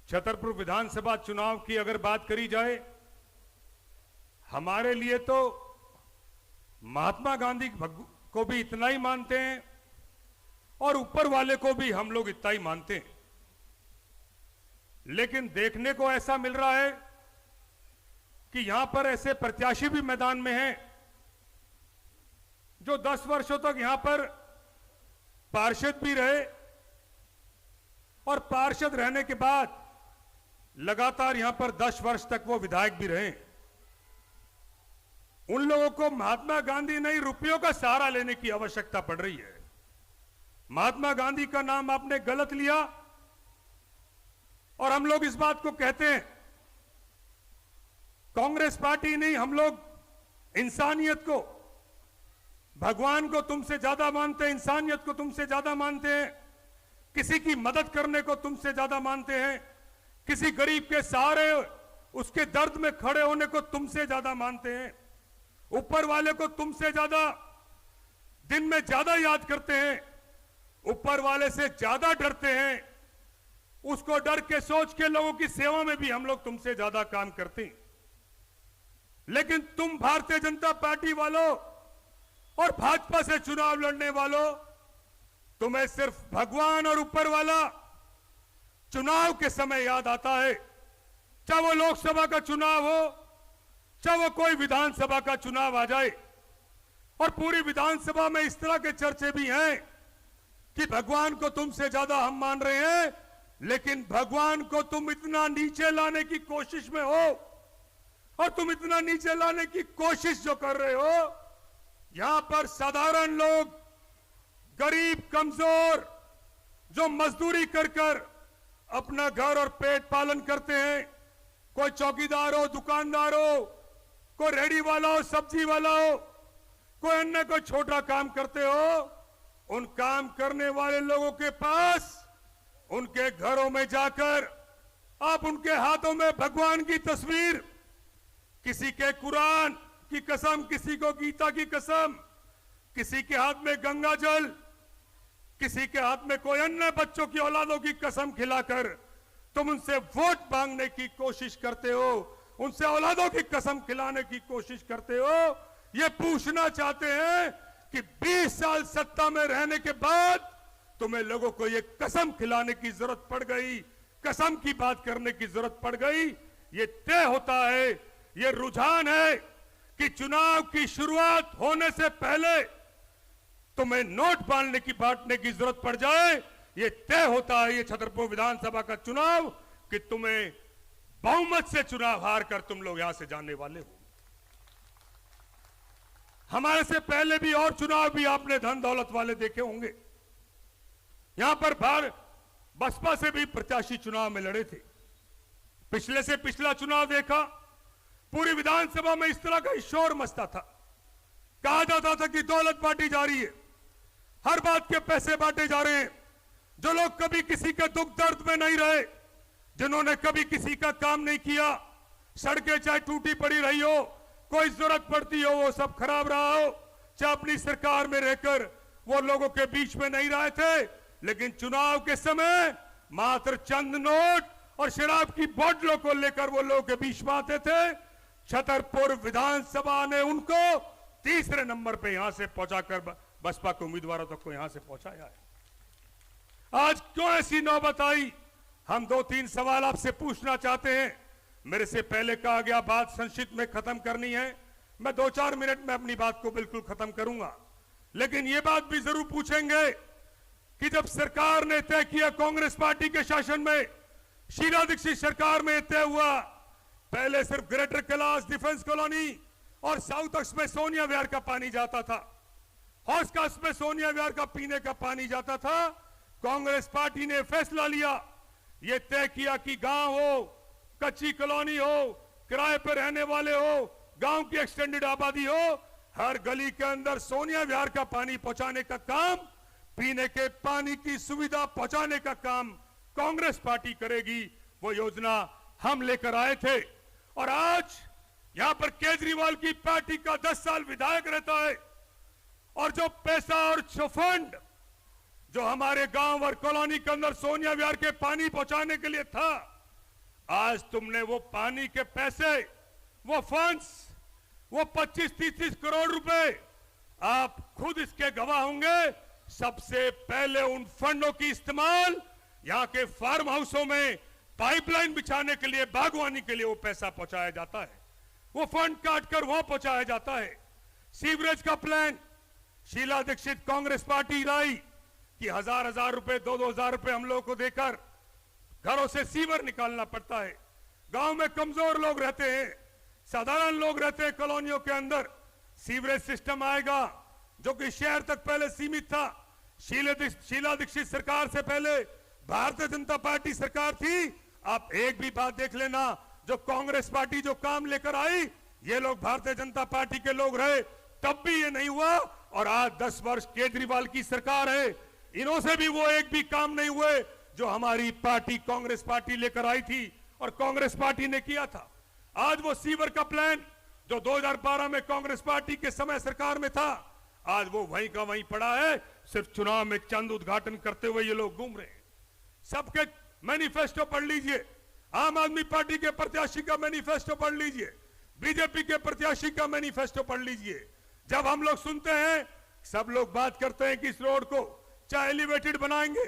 छतरपुर विधानसभा चुनाव की अगर बात करी जाए, हमारे लिए तो महात्मा गांधी को भी इतना ही मानते हैं और ऊपर वाले को भी हम लोग इतना ही मानते हैं। लेकिन देखने को ऐसा मिल रहा है कि यहां पर ऐसे प्रत्याशी भी मैदान में हैं जो 10 वर्षों तक यहां पर पार्षद भी रहे और पार्षद रहने के बाद लगातार यहां पर 10 वर्ष तक वो विधायक भी रहे। उन लोगों को महात्मा गांधी नहीं, रुपयों का सहारा लेने की आवश्यकता पड़ रही है। महात्मा गांधी का नाम आपने गलत लिया और हम लोग इस बात को कहते हैं, कांग्रेस पार्टी नहीं, हम लोग इंसानियत को, भगवान को तुमसे ज्यादा मानते हैं, इंसानियत को तुमसे ज्यादा मानते हैं, किसी की मदद करने को तुमसे ज्यादा मानते हैं, किसी गरीब के सहारे उसके दर्द में खड़े होने को तुमसे ज्यादा मानते हैं, ऊपर वाले को तुमसे ज्यादा दिन में ज्यादा याद करते हैं, ऊपर वाले से ज्यादा डरते हैं, उसको डर के सोच के लोगों की सेवा में भी हम लोग तुमसे ज्यादा काम करते हैं। लेकिन तुम भारतीय जनता पार्टी वालों और भाजपा से चुनाव लड़ने वालों, तुम्हें सिर्फ भगवान और ऊपर वाला चुनाव के समय याद आता है। चाहे वो लोकसभा का चुनाव हो, चाहे वो कोई विधानसभा का चुनाव आ जाए। और पूरी विधानसभा में इस तरह के चर्चे भी हैं कि भगवान को तुमसे ज्यादा हम मान रहे हैं, लेकिन भगवान को तुम इतना नीचे लाने की कोशिश में हो, और तुम इतना नीचे लाने की कोशिश जो कर रहे हो, यहां पर साधारण लोग, गरीब, कमजोर, जो मजदूरी कर कर अपना घर और पेट पालन करते हैं, कोई चौकीदार हो, दुकानदार हो, कोई रेहड़ी वाला हो, सब्जी वाला हो, कोई अन्य कोई छोटा काम करते हो, उन काम करने वाले लोगों के पास, उनके घरों में जाकर आप उनके हाथों में भगवान की तस्वीर, किसी के कुरान की कसम, किसी को गीता की कसम, किसी के हाथ में गंगा जल, किसी के हाथ में कोई अन्य बच्चों की औलादों की कसम खिलाकर तुम उनसे वोट मांगने की कोशिश करते हो, उनसे औलादों की कसम खिलाने की कोशिश करते हो। ये पूछना चाहते हैं कि 20 साल सत्ता में रहने के बाद तुम्हें लोगों को ये कसम खिलाने की जरूरत पड़ गई, कसम की बात करने की जरूरत पड़ गई। ये तय होता है, ये रुझान है कि चुनाव की शुरुआत होने से पहले तुम्हें नोट बांटने की जरूरत पड़ जाए। ये तय होता है, ये छतरपुर विधानसभा का चुनाव, कि तुम्हें बहुमत से चुनाव हार कर तुम लोग यहां से जाने वाले हो। हमारे से पहले भी और चुनाव भी आपने धन दौलत वाले देखे होंगे। यहां पर बसपा से भी प्रत्याशी चुनाव में लड़े थे। पिछले से पिछला चुनाव देखा, पूरी विधानसभा में इस तरह का शोर मचता था, कहा जाता था कि दौलत बांटी जा रही है, हर बात के पैसे बांटे जा रहे हैं। जो लोग कभी किसी के दुख दर्द में नहीं रहे, जिन्होंने कभी किसी का काम नहीं किया, सड़कें चाहे टूटी पड़ी रही हो, कोई जरूरत पड़ती हो वो सब खराब रहा हो, चाहे अपनी सरकार में रहकर वो लोगों के बीच में नहीं रहे थे, लेकिन चुनाव के समय मात्र चंद नोट और शराब की बोतलों को लेकर वो लोगों के बीच में आते थे। छतरपुर विधानसभा ने उनको तीसरे नंबर पे यहां से पहुंचाकर बसपा के उम्मीदवारों तक को यहां से पहुंचाया है। आज क्यों ऐसी नौबत आई? हम 2-3 सवाल आपसे पूछना चाहते हैं। मेरे से पहले कहा गया बात संक्षिप्त में खत्म करनी है, मैं 2-4 मिनट में अपनी बात को बिल्कुल खत्म करूंगा, लेकिन यह बात भी जरूर पूछेंगे कि जब सरकार ने तय किया, कांग्रेस पार्टी के शासन में, शीला दीक्षित सरकार में तय हुआ, पहले सिर्फ ग्रेटर कैलाश डिफेंस कॉलोनी और साउथ अक्स में सोनिया विहार का पानी जाता था, हौस कास्ट में सोनिया विहार का पीने का पानी जाता था। कांग्रेस पार्टी ने फैसला लिया, यह तय किया कि गांव हो, कच्ची कॉलोनी हो, किराए पर रहने वाले हो, गांव की एक्सटेंडेड आबादी हो, हर गली के अंदर सोनिया विहार का पानी पहुंचाने का काम, पीने के पानी की सुविधा पहुंचाने का काम कांग्रेस पार्टी करेगी। वो योजना हम लेकर आए थे और आज यहां पर केजरीवाल की पार्टी का 10 साल विधायक रहता है, और जो पैसा और जो फंड जो हमारे गांव और कॉलोनी के अंदर सोनिया विहार के पानी पहुंचाने के लिए था, आज तुमने वो पानी के पैसे, वो फंड्स, वो 25-30 करोड़ रुपए, आप खुद इसके गवाह होंगे, सबसे पहले उन फंडों की इस्तेमाल यहां के फार्म हाउसों में पाइपलाइन बिछाने के लिए, बागवानी के लिए वो पैसा पहुंचाया जाता है, वो फंड काटकर वहां पहुंचाया जाता है। सीवरेज का प्लान शीला दीक्षित कांग्रेस पार्टी लाई कि 1000-1000 रुपए, 2-2000 रुपए हम लोगों को देकर घरों से सीवर निकालना पड़ता है। गांव में कमजोर लोग रहते हैं, साधारण लोग रहते हैं कॉलोनियों के अंदर, सीवरेज सिस्टम आएगा जो कि शहर तक पहले सीमित था। शीला दीक्षित सरकार से पहले भारतीय जनता पार्टी सरकार थी। आप एक भी बात देख लेना, जो कांग्रेस पार्टी जो काम लेकर आई, ये लोग भारतीय जनता पार्टी के लोग रहे, तब भी ये नहीं हुआ। और आज 10 वर्ष केजरीवाल की सरकार है, इन्हों से भी वो एक भी काम नहीं हुए जो हमारी पार्टी कांग्रेस पार्टी लेकर आई थी और कांग्रेस पार्टी ने किया था। आज वो सीवर का प्लान जो 2012 में कांग्रेस पार्टी के समय सरकार में था, आज वो वहीं का वहीं पड़ा है। सिर्फ चुनाव में चंद उद्घाटन करते हुए ये लोग घूम रहे हैं। सबके मैनिफेस्टो पढ़ लीजिए, आम आदमी पार्टी के प्रत्याशी का मैनिफेस्टो पढ़ लीजिए, बीजेपी के प्रत्याशी का मैनिफेस्टो पढ़ लीजिए। जब हम लोग सुनते हैं, सब लोग बात करते हैं कि इस रोड को चाहे एलिवेटेड बनाएंगे,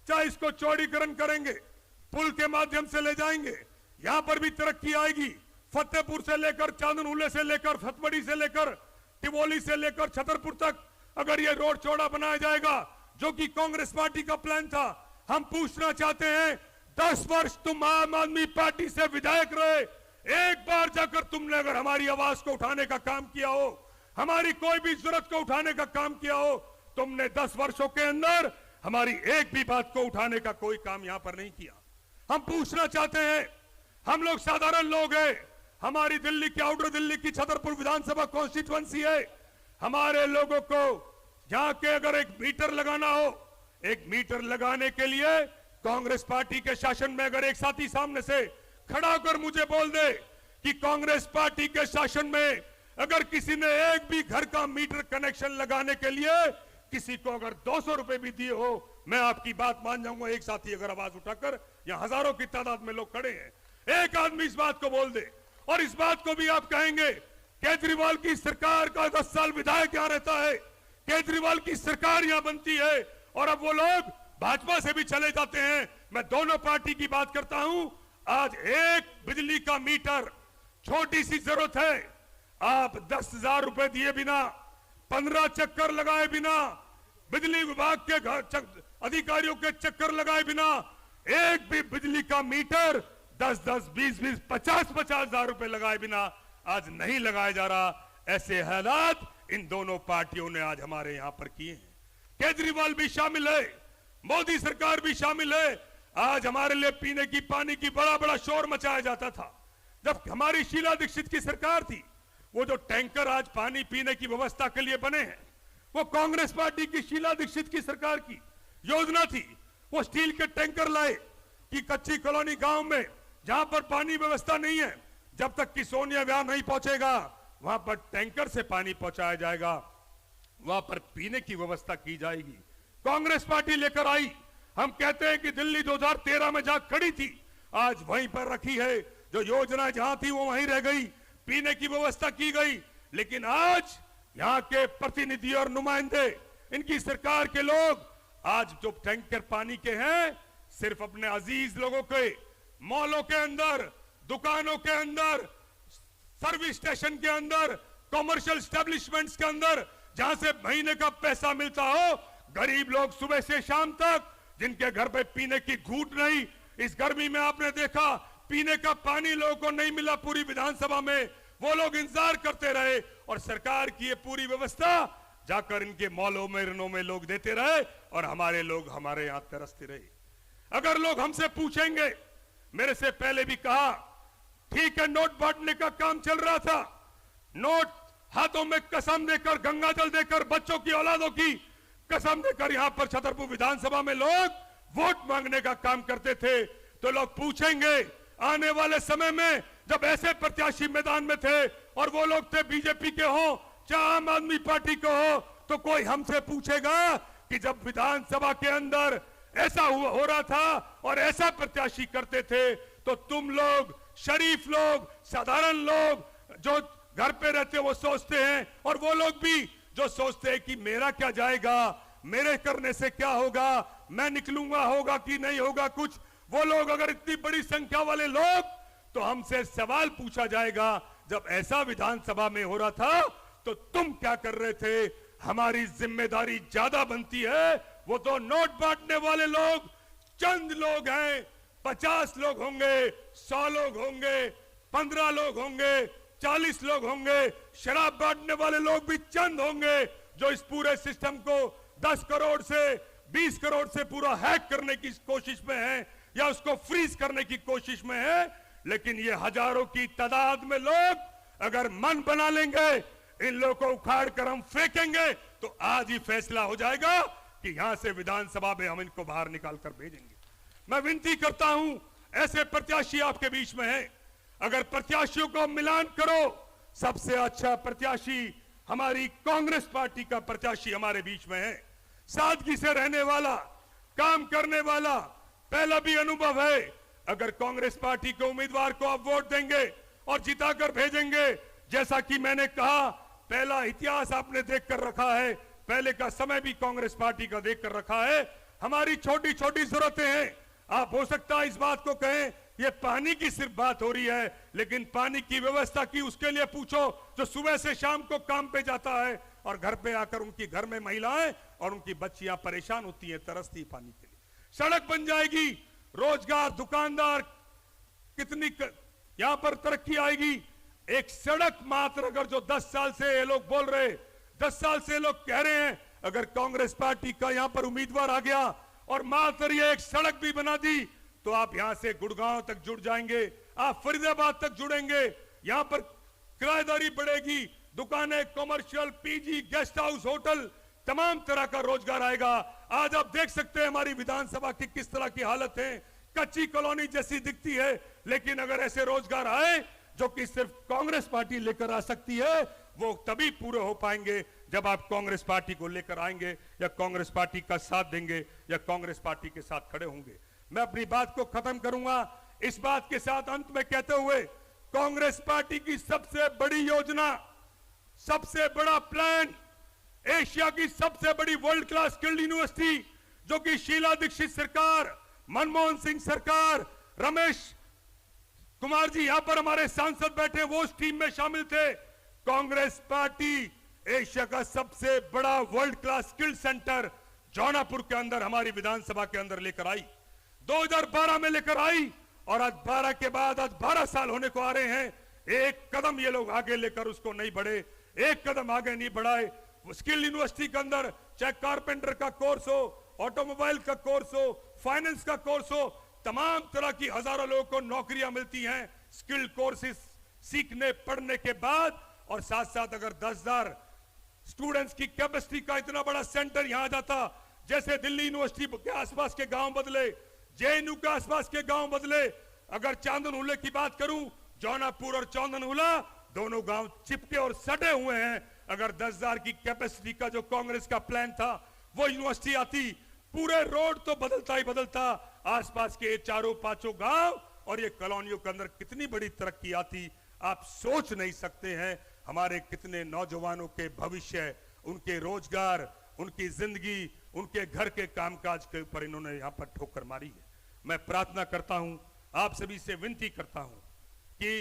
चाहे इसको चौड़ीकरण करेंगे, पुल के माध्यम से ले जाएंगे, यहां पर भी तरक्की आएगी। फतेहपुर से लेकर चांदनूले से लेकर फतबड़ी से लेकर टिबोली से लेकर छतरपुर तक अगर ये रोड चौड़ा बनाया जाएगा, जो कि कांग्रेस पार्टी का प्लान था। हम पूछना चाहते हैं, 10 वर्ष तुम आम आदमी पार्टी से विधायक रहे, एक बार जाकर तुमने अगर हमारी आवाज को उठाने का काम किया हो, हमारी कोई भी जरूरत को उठाने का काम किया हो, तुमने 10 वर्षों के अंदर हमारी एक भी बात को उठाने का कोई काम यहां पर नहीं किया। हम पूछना चाहते हैं, हम लोग साधारण लोग हैं, हमारी दिल्ली की, आउटर दिल्ली की छतरपुर विधानसभा कॉन्स्टिट्यूएंसी है। हमारे लोगों को यहां के अगर एक मीटर लगाना हो, एक मीटर लगाने के लिए कांग्रेस पार्टी के शासन में अगर एक साथी सामने से खड़ा होकर मुझे बोल दे कि कांग्रेस पार्टी के शासन में अगर किसी ने एक भी घर का मीटर कनेक्शन लगाने के लिए किसी को अगर 200 रुपए भी दिए हो, मैं आपकी बात मान जाऊंगा। एक साथी अगर आवाज उठाकर, यहां हजारों की तादाद में लोग खड़े हैं, एक आदमी इस बात को बोल दे और इस बात को भी आप कहेंगे केजरीवाल की सरकार का 10 साल विधायक यहां रहता है, केजरीवाल की सरकार यहां बनती है और अब वो लोग भाजपा से भी चले जाते हैं। मैं दोनों पार्टी की बात करता हूं। आज एक बिजली का मीटर, छोटी सी जरूरत है, आप 10,000 रुपए दिए बिना, 15 चक्कर लगाए बिना, बिजली विभाग के अधिकारियों के चक्कर लगाए बिना, एक भी बिजली का मीटर 10-10, 20-20, 50-50 हजार रुपए लगाए बिना आज नहीं लगाया जा रहा। ऐसे हालात इन दोनों पार्टियों ने आज हमारे यहां पर किए हैं। केजरीवाल भी शामिल है, मोदी सरकार भी शामिल है। आज हमारे लिए पीने की पानी की बड़ा बड़ा शोर मचाया जाता था जब हमारी शीला दीक्षित की सरकार थी। वो जो टैंकर आज पानी पीने की व्यवस्था के लिए बने हैं, वो कांग्रेस पार्टी की शीला दीक्षित की सरकार की योजना थी। वो स्टील के टैंकर लाए कि कच्ची कॉलोनी गांव में जहां पर पानी व्यवस्था नहीं है, जब तक कि सोनिया विहार नहीं पहुंचेगा वहां पर टैंकर से पानी पहुंचाया जाएगा, वहां पर पीने की व्यवस्था की जाएगी। कांग्रेस पार्टी लेकर आई। हम कहते हैं कि दिल्ली 2013 में जहां खड़ी थी आज वहीं पर रखी है, जो योजना जहां थी वो वहीं रह गई, पीने की व्यवस्था की गई। लेकिन आज यहां के प्रतिनिधि और नुमाइंदे, इनकी सरकार के लोग आज जो टैंकर पानी के हैं, सिर्फ अपने अजीज लोगों के मॉलों के अंदर, दुकानों के अंदर, सर्विस स्टेशन के अंदर, कॉमर्शियल एस्टेब्लिशमेंट्स के अंदर, जहां से महीने का पैसा मिलता हो, गरीब लोग सुबह से शाम तक, जिनके घर पे पीने की घूंट नहीं, इस गर्मी में आपने देखा पीने का पानी लोगों को नहीं मिला पूरी विधानसभा में, वो लोग इंतजार करते रहे और सरकार की ये पूरी व्यवस्था जाकर इनके मॉलों में, रिनों में लोग देते रहे और हमारे लोग हमारे यहां तरसते रहे। अगर लोग हमसे पूछेंगे, मेरे से पहले भी कहा, ठीक है नोट बांटने का काम चल रहा था, नोट हाथों में कसम देकर, गंगा जल देकर, बच्चों की औलादों की कसम देकर यहां पर छतरपुर विधानसभा में लोग वोट मांगने का काम करते थे। तो लोग पूछेंगे आने वाले समय में जब ऐसे प्रत्याशी मैदान में थे और वो लोग थे बीजेपी के हो चाहे आम आदमी पार्टी के हो, तो कोई हमसे पूछेगा कि जब विधानसभा के अंदर ऐसा हो रहा था और ऐसा प्रत्याशी करते थे तो तुम लोग, शरीफ लोग, साधारण लोग जो घर पे रहते हैं वो सोचते हैं, और वो लोग भी जो सोचते हैं कि मेरा क्या जाएगा, मेरे करने से क्या होगा, मैं निकलूंगा होगा कि नहीं होगा कुछ, वो लोग अगर इतनी बड़ी संख्या वाले लोग, तो हमसे सवाल पूछा जाएगा जब ऐसा विधानसभा में हो रहा था तो तुम क्या कर रहे थे। हमारी जिम्मेदारी ज्यादा बनती है। वो तो नोट बांटने वाले लोग चंद लोग हैं, 50 लोग होंगे, 100 लोग होंगे, 15 लोग होंगे, 40 लोग होंगे। शराब बांटने वाले लोग भी चंद होंगे जो इस पूरे सिस्टम को 10 करोड़ से 20 करोड़ से पूरा हैक करने की कोशिश में है या उसको फ्रीज करने की कोशिश में है। लेकिन ये हजारों की तादाद में लोग अगर मन बना लेंगे इन लोगों को उखाड़ कर हम फेंकेंगे, तो आज ही फैसला हो जाएगा कि यहां से विधानसभा में हम इनको बाहर निकाल कर भेजेंगे। मैं विनती करता हूं, ऐसे प्रत्याशी आपके बीच में हैं, अगर प्रत्याशियों को मिलान करो, सबसे अच्छा प्रत्याशी हमारी कांग्रेस पार्टी का प्रत्याशी हमारे बीच में है। सादगी से रहने वाला, काम करने वाला, पहला भी अनुभव है। अगर कांग्रेस पार्टी के उम्मीदवार को आप वोट देंगे और जिताकर भेजेंगे, जैसा कि मैंने कहा, पहला इतिहास आपने देखकर रखा है, पहले का समय भी कांग्रेस पार्टी का देखकर रखा है। हमारी छोटी छोटी जरूरतें हैं। आप हो सकता है इस बात को कहें ये पानी की सिर्फ बात हो रही है, लेकिन पानी की व्यवस्था की उसके लिए पूछो जो सुबह से शाम को काम पे जाता है और घर पे आकर उनकी घर में महिलाएं और उनकी बच्चियां परेशान होती हैं, तरसती पानी के लिए। सड़क बन जाएगी, रोजगार, दुकानदार, कितनी यहां पर तरक्की आएगी। एक सड़क मात्र अगर जो 10 साल से ये लोग बोल रहे, 10 साल से लोग कह रहे हैं, अगर कांग्रेस पार्टी का यहां पर उम्मीदवार आ गया और मात्र ये एक सड़क भी बना दी, तो आप यहां से गुड़गांव तक जुड़ जाएंगे, आप फरीदाबाद तक जुड़ेंगे। यहां पर किराएदारी बढ़ेगी, दुकानें, commercial, PG, guest house, hotel, तमाम तरह का रोजगार आएगा। आज आप देख सकते हैं हमारी विधानसभा की किस तरह की हालत है, कच्ची कॉलोनी जैसी दिखती है। लेकिन अगर ऐसे रोजगार आए जो कि सिर्फ कांग्रेस पार्टी लेकर आ सकती है, वो तभी पूरे हो पाएंगे जब आप कांग्रेस पार्टी को लेकर आएंगे या कांग्रेस पार्टी का साथ देंगे या कांग्रेस पार्टी के साथ खड़े होंगे। मैं अपनी बात को खत्म करूंगा इस बात के साथ अंत में कहते हुए, कांग्रेस पार्टी की सबसे बड़ी योजना, सबसे बड़ा प्लान, एशिया की सबसे बड़ी वर्ल्ड क्लास स्किल्ड यूनिवर्सिटी, जो कि शीला दीक्षित सरकार, मनमोहन सिंह सरकार, रमेश कुमार जी यहां पर हमारे सांसद बैठे, वो उस टीम में शामिल थे। कांग्रेस पार्टी एशिया का सबसे बड़ा world class skilled centre Jaunapur के अंदर हमारी विधानसभा के अंदर लेकर आई, 2012 में लेकर आई, और आज 12 के बाद आज 12 साल होने को आ रहे हैं। एक कदम ये लोग आगे लेकर उसको नहीं बढ़े, एक कदम आगे नहीं बढ़ाए। स्किल यूनिवर्सिटी के अंदर चाहे कारपेंटर का कोर्स हो, ऑटोमोबाइल का कोर्स हो, फाइनेंस का कोर्स हो, तमाम तरह की हजारों लोगों को नौकरियां मिलती हैं स्किल्ड कोर्सेज सीखने पढ़ने के बाद। और साथ साथ अगर 10,000 स्टूडेंट्स की कैपेसिटी का इतना बड़ा सेंटर यहां आ जाता, जैसे दिल्ली यूनिवर्सिटी के आसपास के गांव बदले, जेएनयू के आसपास के गांव बदले, अगर चांदनहुले की बात करूं, जौनापुर और चांदनहुला दोनों गांव चिपके और सटे हुए हैं। अगर 10,000 की कैपेसिटी का जो कांग्रेस का प्लान था वो यूनिवर्सिटी आती, पूरे रोड तो बदलता ही बदलता, आसपास के चारों पांचों गांव और ये कॉलोनियों के अंदर कितनी बड़ी तरक्की आती, आप सोच नहीं सकते हैं। हमारे कितने नौजवानों के भविष्य, उनके रोजगार, उनकी जिंदगी, उनके घर के कामकाज के ऊपर इन्होंने यहां पर ठोकर मारी है। मैं प्रार्थना करता हूं, आप सभी से विनती करता हूं कि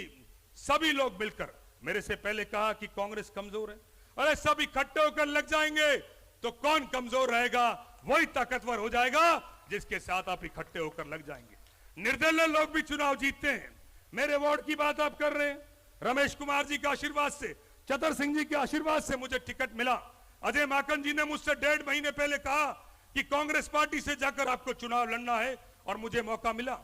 सभी लोग मिलकर, मेरे से पहले कहा कि कांग्रेस कमजोर है, अरे सब इकट्ठे होकर लग जाएंगे तो कौन कमजोर रहेगा, वही ताकतवर हो जाएगा जिसके साथ आप इकट्ठे होकर लग जाएंगे। निर्दलीय लोग भी चुनाव जीतते हैं। मेरे वार्ड की बात आप कर रहे हैं, रमेश कुमार जी के आशीर्वाद से, चतर सिंह जी के आशीर्वाद से मुझे टिकट मिला। अजय माकन जी ने मुझसे 1.5 महीने पहले कहा कि कांग्रेस पार्टी से जाकर आपको चुनाव लड़ना है, और मुझे मौका मिला।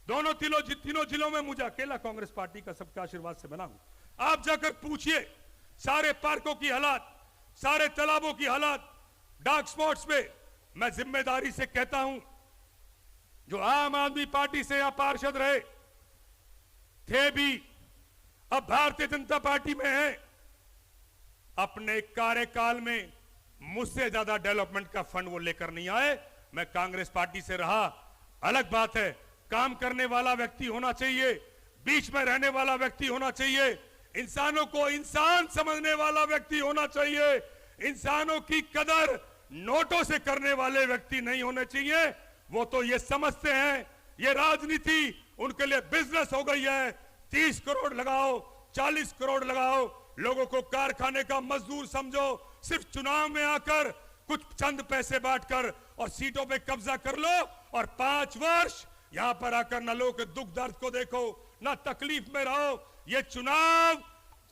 तीनों जिलों में मुझे अकेला कांग्रेस पार्टी का सबके आशीर्वाद से बना हूं। आप जाकर पूछिए सारे पार्कों की हालात, सारे तालाबों की हालात, डार्क स्पॉट्स पे। मैं जिम्मेदारी से कहता हूं, जो आम आदमी पार्टी से यहां पार्षद रहे थे भी, अब भारतीय जनता पार्टी में है, अपने कार्यकाल में मुझसे ज्यादा डेवलपमेंट का फंड वो लेकर नहीं आए। मैं कांग्रेस पार्टी से रहा, अलग बात है, काम करने वाला व्यक्ति होना चाहिए, बीच में रहने वाला व्यक्ति होना चाहिए, इंसानों को इंसान समझने वाला व्यक्ति होना चाहिए, इंसानों की कदर नोटों से करने वाले व्यक्ति नहीं होने चाहिए। वो तो ये समझते हैं ये राजनीति उनके लिए बिजनेस हो गई है। 30 करोड़ लगाओ, 40 करोड़ लगाओ, लोगों को कारखाने का मजदूर समझो, सिर्फ चुनाव में आकर कुछ चंद पैसे बांटकर और सीटों पे कब्जा कर लो और 5 वर्ष यहां पर आकर न लोगों के दुख दर्द को देखो, न तकलीफ में रहो। ये चुनाव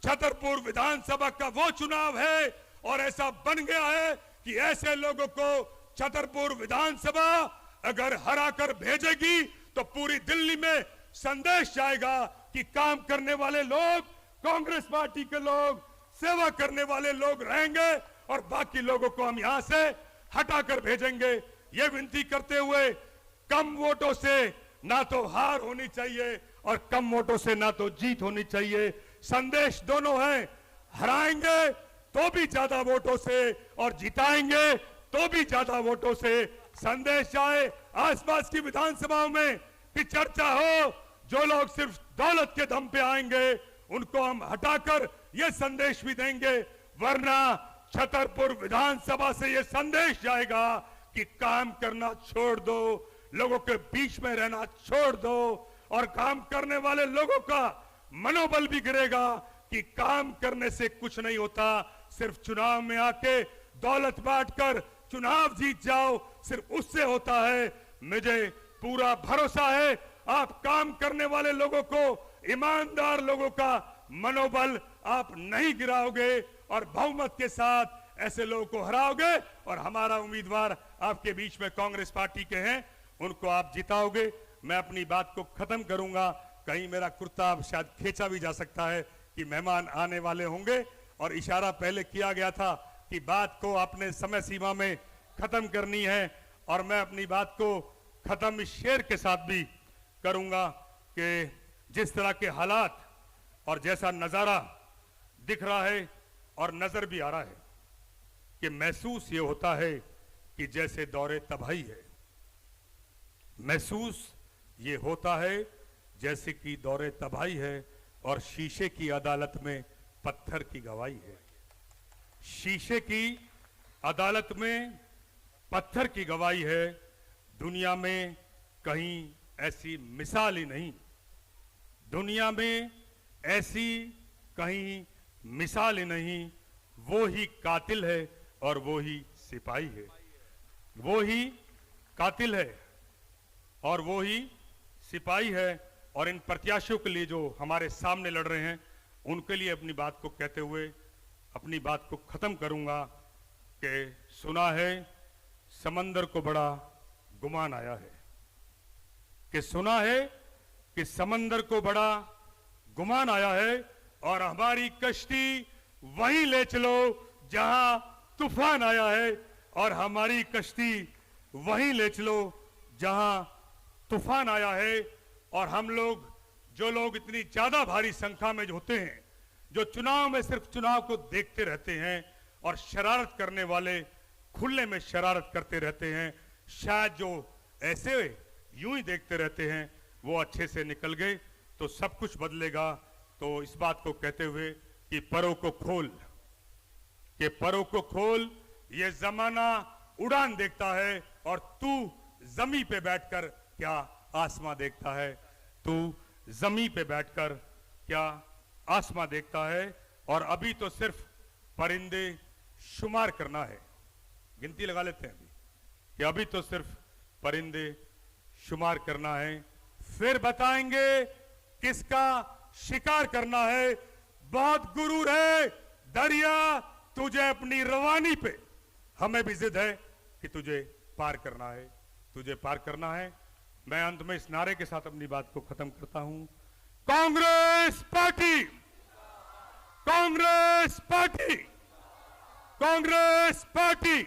छतरपुर विधानसभा का वो चुनाव है और ऐसा बन गया है कि ऐसे लोगों को छतरपुर विधानसभा अगर हराकर भेजेगी तो पूरी दिल्ली में संदेश जाएगा कि काम करने वाले लोग, कांग्रेस पार्टी के लोग, सेवा करने वाले लोग रहेंगे और बाकी लोगों को हम यहां से हटाकर भेजेंगे। ये विनती करते हुए कम वोटों से ना तो हार होनी चाहिए और कम वोटों से ना तो जीत होनी चाहिए। संदेश दोनों है, हराएंगे तो भी ज्यादा वोटों से और जिताएंगे तो भी ज्यादा वोटों से। संदेश जाए आसपास की विधानसभाओं में कि चर्चा हो, जो लोग सिर्फ दौलत के दम पे आएंगे उनको हम हटाकर ये संदेश भी देंगे, वरना छतरपुर विधानसभा से ये संदेश जाएगा कि काम करना छोड़ दो, लोगों के बीच में रहना छोड़ दो और काम करने वाले लोगों का मनोबल भी गिरेगा कि काम करने से कुछ नहीं होता, सिर्फ चुनाव में आके दौलत बांटकर चुनाव जीत जाओ, सिर्फ उससे होता है। मुझे पूरा भरोसा है आप काम करने वाले लोगों को, ईमानदार लोगों का मनोबल आप नहीं गिराओगे और बहुमत के साथ ऐसे लोगों को हराओगे और हमारा उम्मीदवार आपके बीच में कांग्रेस पार्टी के हैं, उनको आप जिताओगे। मैं अपनी बात को खत्म करूंगा। कहीं मेरा कुर्ता अब शायद खींचा भी जा सकता है कि मेहमान आने वाले होंगे और इशारा पहले किया गया था कि बात को अपने समय सीमा में खत्म करनी है और मैं अपनी बात को खत्म इस शेर के साथ भी करूंगा कि जिस तरह के हालात और जैसा नजारा दिख रहा है और नजर भी आ रहा है कि महसूस ये होता है कि जैसे दौरे तबाही है, महसूस ये होता है जैसे कि दौरे तबाही है और शीशे की अदालत में पत्थर की गवाही है। शीशे की अदालत में पत्थर की गवाही है। दुनिया में कहीं ऐसी मिसाल ही नहीं, दुनिया में ऐसी कहीं मिसाल ही नहीं। वो ही कातिल है और वो ही सिपाही है, वो ही कातिल है और वो ही सिपाही है। और इन प्रत्याशियों के लिए जो हमारे सामने लड़ रहे हैं उनके लिए अपनी बात को कहते हुए अपनी बात को खत्म करूंगा कि सुना है समंदर को बड़ा गुमान आया है, कि सुना है कि समंदर को बड़ा गुमान आया है और हमारी कश्ती वहीं ले चलो जहां तूफान आया है और हमारी कश्ती वहीं ले चलो जहां तूफान आया है। और हम लोग, जो लोग इतनी ज्यादा भारी संख्या में जो होते हैं, जो चुनाव में सिर्फ चुनाव को देखते रहते हैं और शरारत करने वाले खुले में शरारत करते रहते हैं, शायद जो ऐसे यूं ही देखते रहते हैं वो अच्छे से निकल गए तो सब कुछ बदलेगा। तो इस बात को कहते हुए कि परों को खोल, कि परों को खोल, ये जमाना उड़ान देखता है और तू जमीन पे बैठकर क्या आसमां देखता है, तू जमीन पे बैठकर क्या आसमां देखता है। और अभी तो सिर्फ परिंदे शुमार करना है, गिनती लगा लेते हैं अभी कि अभी तो सिर्फ परिंदे शुमार करना है, फिर बताएंगे किसका शिकार करना है। बहुत गुरूर है दरिया तुझे अपनी रवानी पे, हमें भी जिद है कि तुझे पार करना है, तुझे पार करना है। मैं अंत में इस नारे के साथ अपनी बात को खत्म करता हूं, Congress party, Congress party, Congress party.